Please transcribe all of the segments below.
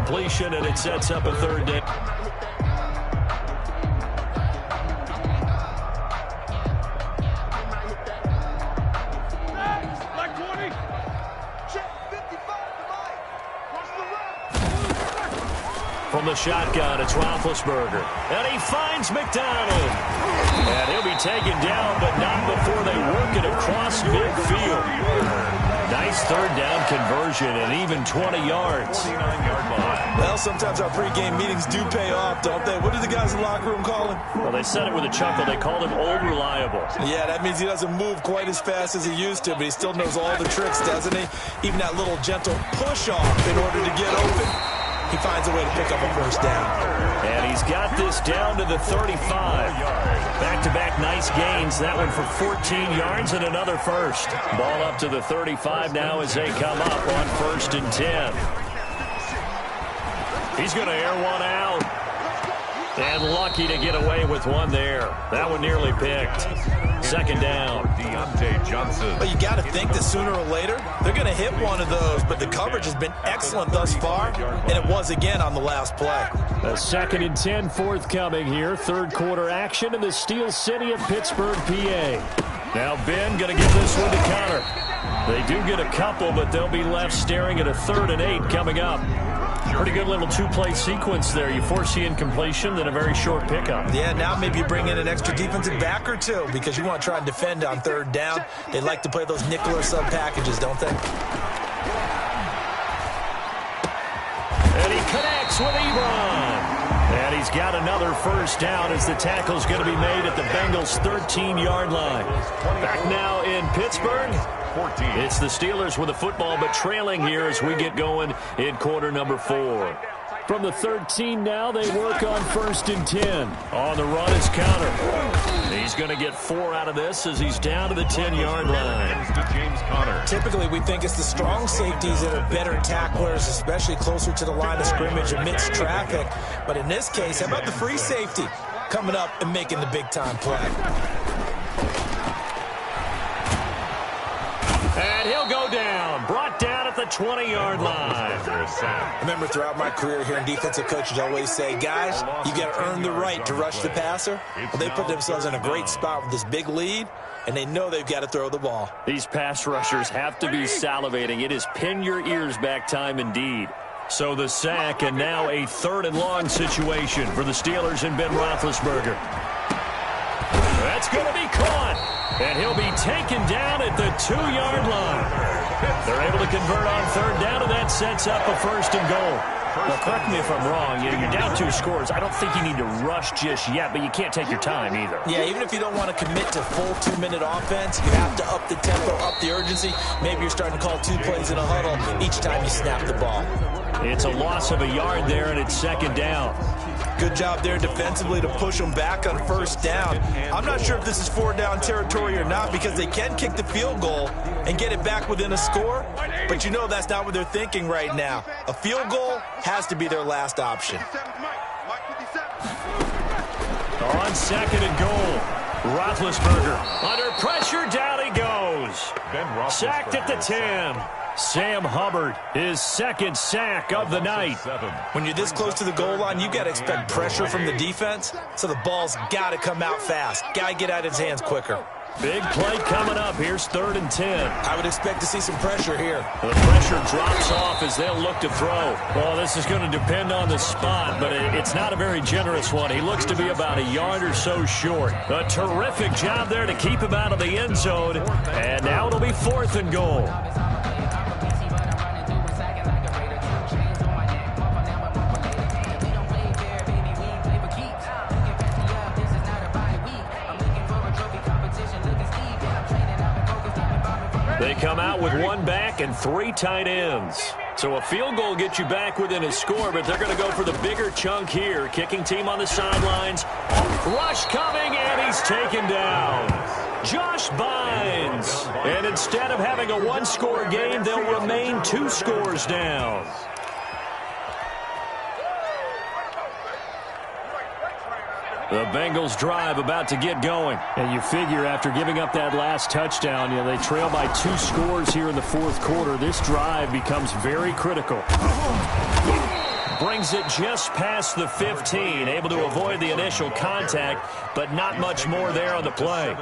completion, and it sets up a third down. From the shotgun, it's Roethlisberger. And he finds McDonald. And he'll be taken down, but not before they work it across midfield. Nice third down conversion and even 20 yards. Well, sometimes our pregame meetings do pay off, don't they? What do the guys in the locker room call him? Well, they said it with a chuckle. They called him Old Reliable. Yeah, that means he doesn't move quite as fast as he used to, but he still knows all the tricks, doesn't he? Even that little gentle push-off in order to get open. He finds a way to pick up a first down. And he's got this down to the 35. Back-to-back nice gains. That one for 14 yards and another first. Ball up to the 35 now as they come up on 1st and 10. He's going to air one out. And lucky to get away with one there. That one nearly picked. 2nd down. But you got to think that sooner or later they're going to hit one of those. But the coverage has been excellent thus far, and it was again on the last play. A 2nd and 10 forthcoming here. 3rd quarter action in the Steel City of Pittsburgh, PA. Now Ben going to give this one to Connor. They do get a couple, but they'll be left staring at a 3rd and 8 coming up. Pretty good little two-play sequence there. You force the incompletion, then a very short pickup. Yeah, now maybe you bring in an extra defensive back or two because you want to try and defend on 3rd down. They like to play those nickel or sub packages, don't they? And he connects with Ebron. And he's got another first down as the tackle's going to be made at the Bengals' 13-yard line. Back now in Pittsburgh. It's the Steelers with the football, but trailing here as we get going in quarter number 4. From the 13 now, they work on 1st and 10. On the run is Connor. He's going to get 4 out of this as he's down to the 10-yard line. Typically, we think it's the strong safeties that are better tacklers, especially closer to the line of scrimmage amidst traffic. But in this case, how about the free safety coming up and making the big-time play? And he'll go down, brought down at the 20-yard line. I remember throughout my career here in defensive coaches always say, guys, you got to earn the right to rush the passer. Well, they put themselves in a great spot with this big lead, and they know they've got to throw the ball. These pass rushers have to be salivating. It is pin your ears back time indeed. So the sack, and now a 3rd and long situation for the Steelers and Ben Roethlisberger. That's going to be caught. And he'll be taken down at the 2-yard line. They're able to convert on 3rd down, and that sets up a 1st and goal. Well, correct me if I'm wrong. You're down 2 scores. I don't think you need to rush just yet, but you can't take your time either. Yeah, even if you don't want to commit to full 2-minute offense, you have to up the tempo, up the urgency. Maybe you're starting to call 2 plays in a huddle each time you snap the ball. It's a loss of a yard there, and it's 2nd down. Good job there defensively to push them back on 1st down. I'm not sure if this is 4-down territory or not because they can kick the field goal and get it back within a score, but you know that's not what they're thinking right now. A field goal has to be their last option. On 2nd and goal, Roethlisberger under pressure, down he goes. Sacked at the 10. Sam Hubbard, his 2nd sack of the night. When you're this close to the goal line, you got to expect pressure from the defense, so the ball's got to come out fast. Got to get out of his hands quicker. Big play coming up. Here's 3rd and 10. I would expect to see some pressure here. The pressure drops off as they'll look to throw. Well, this is going to depend on the spot, but it's not a very generous one. He looks to be about a yard or so short. A terrific job there to keep him out of the end zone. And now it'll be 4th and goal. They come out with 1 back and 3 tight ends. So a field goal gets you back within a score, but they're going to go for the bigger chunk here. Kicking team on the sidelines. Rush coming, and he's taken down. Josh Bynes. And instead of having a 1-score game, they'll remain 2 scores down. The Bengals drive about to get going. And you figure after giving up that last touchdown, they trail by 2 scores here in the 4th quarter. This drive becomes very critical. brings it just past the 15, able to avoid the initial contact, but not much more there on the play.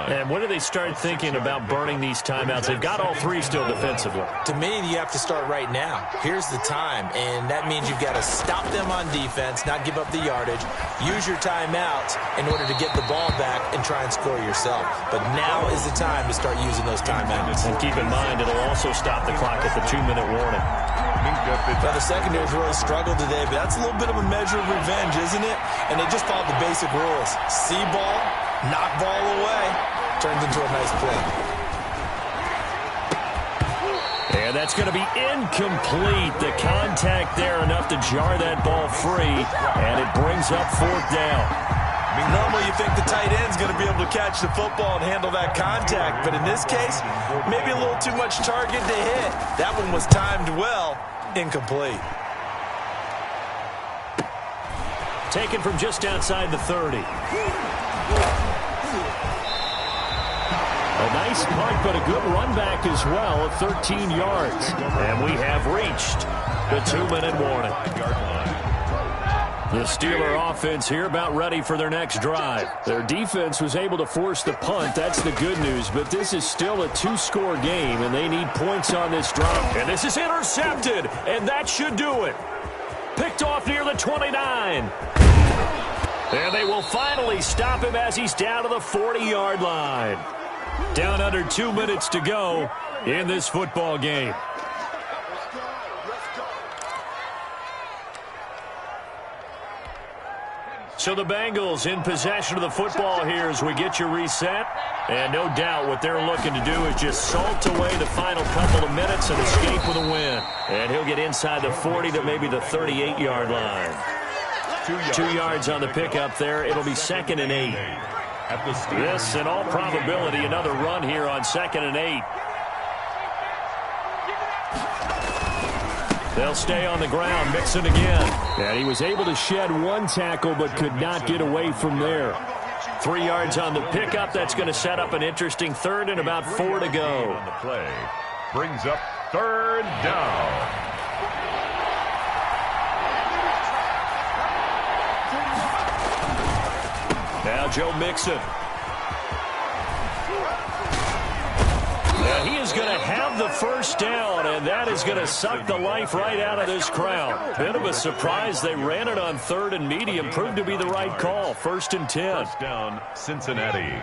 And when do they start thinking about burning these timeouts? They've got all three still defensively. To me, you have to start right now. Here's the time, and that means you've got to stop them on defense, not give up the yardage, use your timeouts in order to get the ball back and try and score yourself. But now is the time to start using those timeouts. And keep in mind, it'll also stop the clock at the 2-minute warning. Now, the secondary's really struggled today, but that's a little bit of a measure of revenge, isn't it? And they just followed the basic rules. See ball, knock ball away, turns into a nice play. And that's going to be incomplete. The contact there enough to jar that ball free, and it brings up 4th down. Normally you think the tight end's going to be able to catch the football and handle that contact, but in this case, maybe a little too much target to hit. That one was timed well, incomplete. Taken from just outside the 30. A nice punt, but a good run back as well of 13 yards. And we have reached the 2-minute warning. The Steeler offense here about ready for their next drive. Their defense was able to force the punt. That's the good news, but this is still a 2-score game, and they need points on this drive. And this is intercepted, and that should do it. Picked off near the 29. And they will finally stop him as he's down to the 40-yard line. Down under 2 minutes to go in this football game. So the Bengals in possession of the football here as we get you reset. And no doubt what they're looking to do is just salt away the final couple of minutes and escape with a win. And he'll get inside the 40 to maybe the 38-yard line. 2 yards on the pickup there. It'll be 2nd and 8. This, in all probability, another run here on 2nd and 8. They'll stay on the ground, Mixon again. And he was able to shed one tackle but could not get away from there. 3 yards on the pickup. That's going to set up an interesting 3rd and about 4 to go. On the play brings up 3rd down. Now Joe Mixon. And he is going to have the 1st down, and that is going to suck the life right out of this crowd. Bit of a surprise. They ran it on 3rd and medium. Proved to be the right call. 1st and 10. First down, Cincinnati.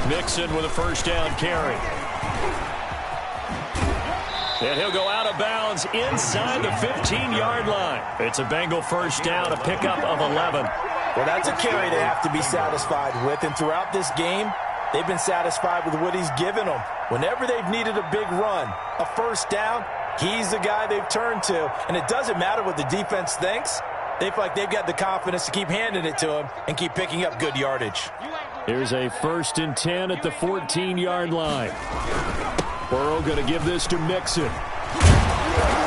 Mixon with a 1st down carry. And he'll go out of bounds inside the 15-yard line. It's a Bengal 1st down, a pickup of 11. Well, that's a carry they have to be satisfied with, and throughout this game, they've been satisfied with what he's given them. Whenever they've needed a big run, a 1st down, he's the guy they've turned to, and it doesn't matter what the defense thinks. They feel like they've got the confidence to keep handing it to him and keep picking up good yardage. Here's a 1st and 10 at the 14-yard line. Burrow going to give this to Mixon.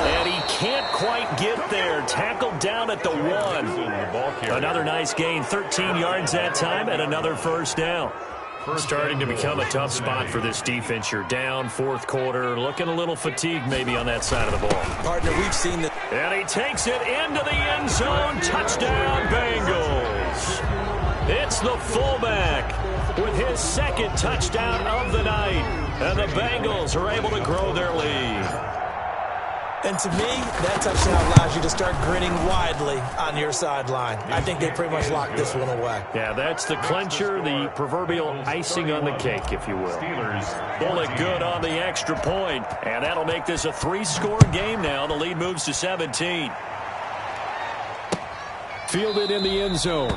And he can't quite get there. Tackled down at the 1. Another nice gain, 13 yards that time, and another 1st down. Starting to become a tough spot for this defense. You're down 4th quarter, looking a little fatigued maybe on that side of the ball. Partner, we've seen that. And he takes it into the end zone. Touchdown, Bengals. It's the fullback with his 2nd touchdown of the night. And the Bengals are able to grow their lead. And to me, that touchdown allows you to start grinning widely on your sideline. I think they pretty much locked this one away. Yeah, that's the clincher, the proverbial icing on the cake, if you will. Bullet good on the extra point, and that'll make this a 3-score game now. The lead moves to 17. Fielded in the end zone.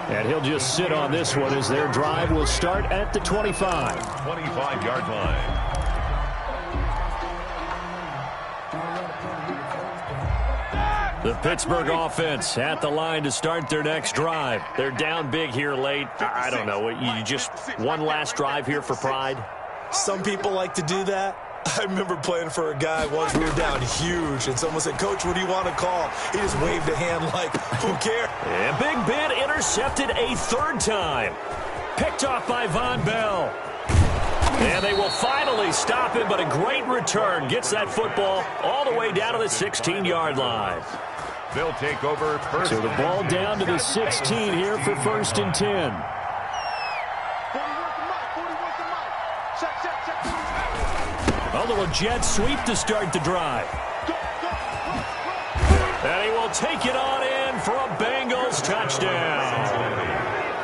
And he'll just sit on this one as their drive will start at the 25. 25-yard line. The Pittsburgh offense at the line to start their next drive. They're down big here late. I don't know. You just one last drive here for pride? Some people like to do that. I remember playing for a guy once. We were down huge, and someone said, "Coach, what do you want to call?" He just waved a hand like, who cares? And Big Ben intercepted a 3rd time. Picked off by Von Bell. And they will finally stop him, but a great return. Gets that football all the way down to the 16-yard line. They'll take over first. So the ball down to the 16 here for 1st and 10. A little jet sweep to start the drive. And he will take it on in for a Bengals touchdown.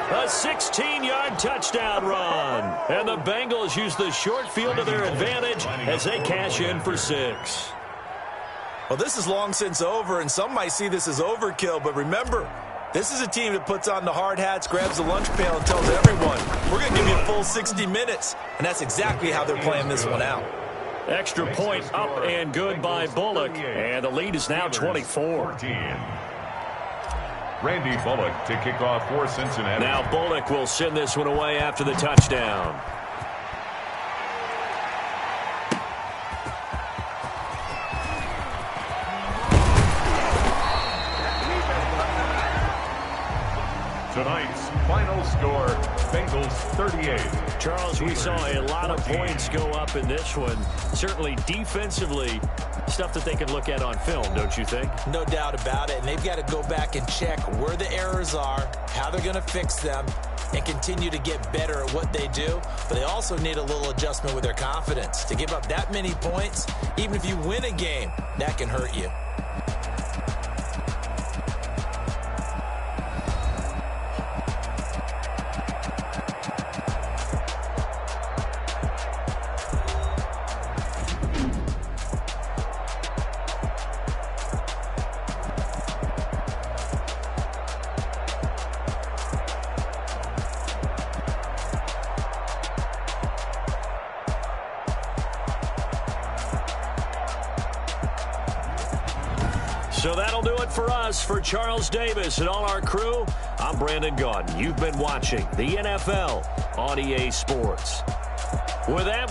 A 16-yard touchdown run. And the Bengals use the short field to their advantage as they cash in for 6. Well, this is long since over, and some might see this as overkill, but remember, this is a team that puts on the hard hats, grabs the lunch pail, and tells everyone, we're going to give you a full 60 minutes. And that's exactly how they're playing this one out. Extra point up and good by Bullock, and the lead is now 24. Randy Bullock to kick off for Cincinnati. Now Bullock will send this one away after the touchdown. Tonight's final score, Bengals 38. Charles, we saw a lot of points go up in this one. Certainly defensively, stuff that they can look at on film, don't you think? No doubt about it, and they've got to go back and check where the errors are, how they're going to fix them, and continue to get better at what they do. But they also need a little adjustment with their confidence. To give up that many points, even if you win a game, that can hurt you. So that'll do it for us. For Charles Davis and all our crew, I'm Brandon Gaudin. You've been watching the NFL on EA Sports. With that,